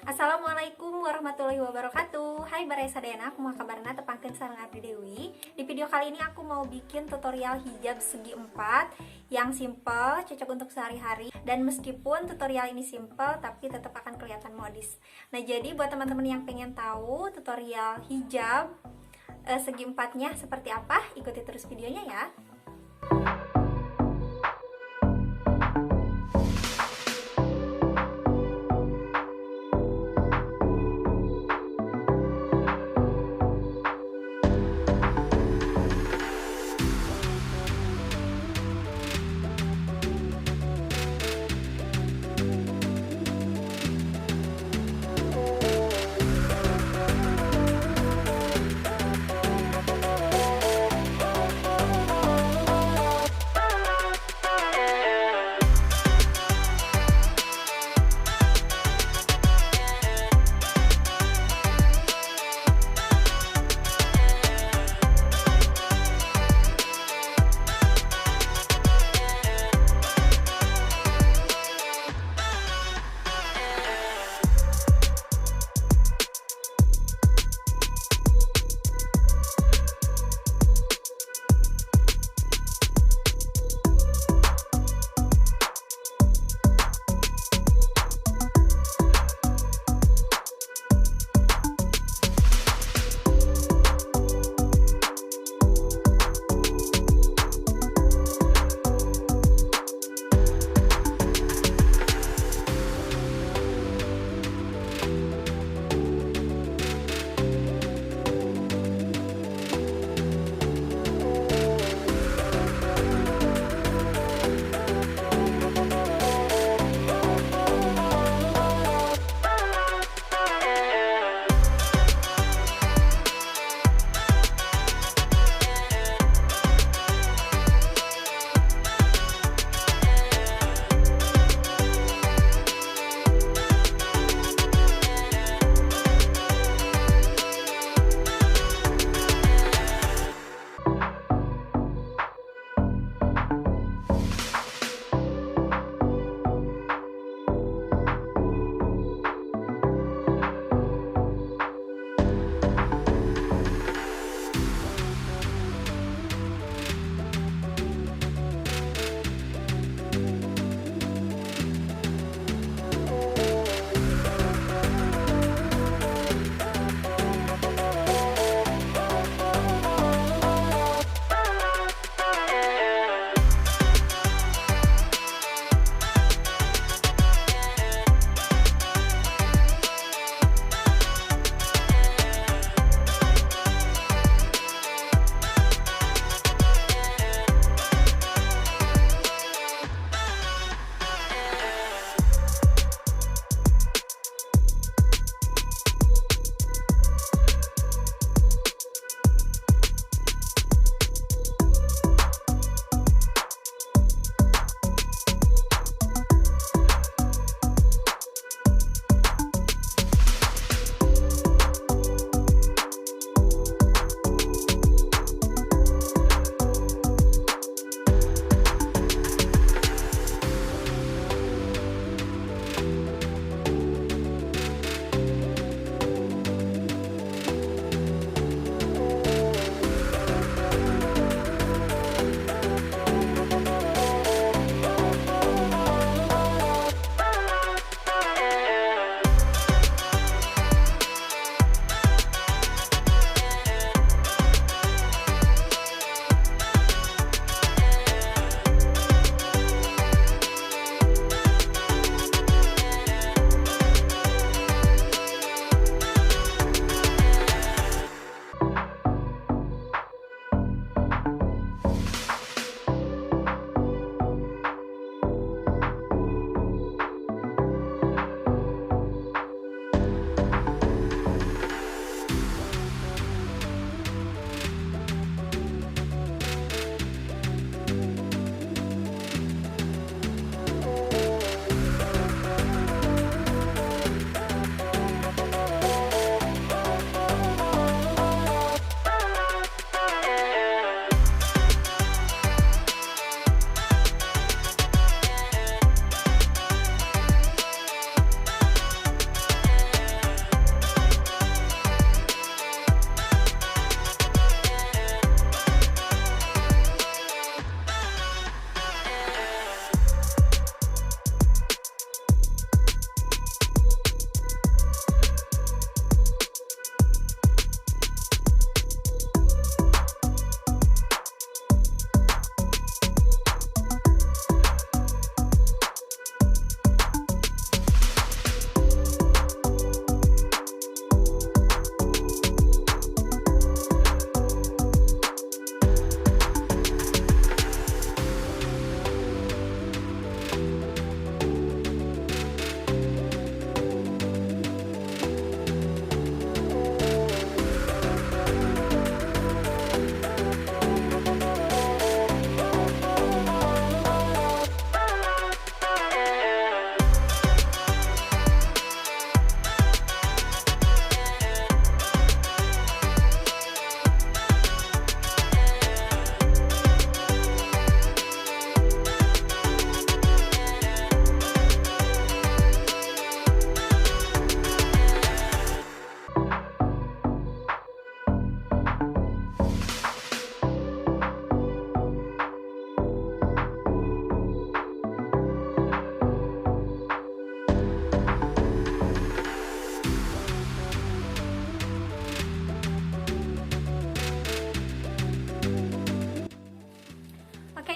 Assalamualaikum warahmatullahi wabarakatuh. Hai barai sadayana, aku mau kabarna tepangkeun sareng abdi Dewi. Di video kali ini aku mau bikin tutorial hijab segi empat yang simple, cocok untuk sehari-hari. Dan meskipun tutorial ini simple, tapi tetap akan kelihatan modis. Nah, jadi buat teman-teman yang pengen tahu tutorial hijab segi empatnya seperti apa, ikuti terus videonya ya.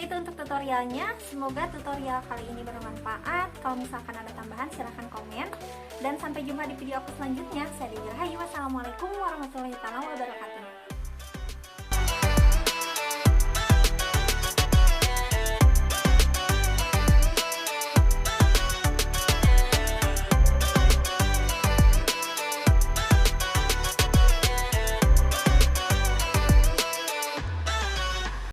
itu untuk tutorialnya. Semoga tutorial kali ini bermanfaat. Kalau misalkan ada tambahan silahkan komen. Dan sampai jumpa di video aku selanjutnya. Saya Dewi Rahayu. Wassalamualaikum warahmatullahi wabarakatuh.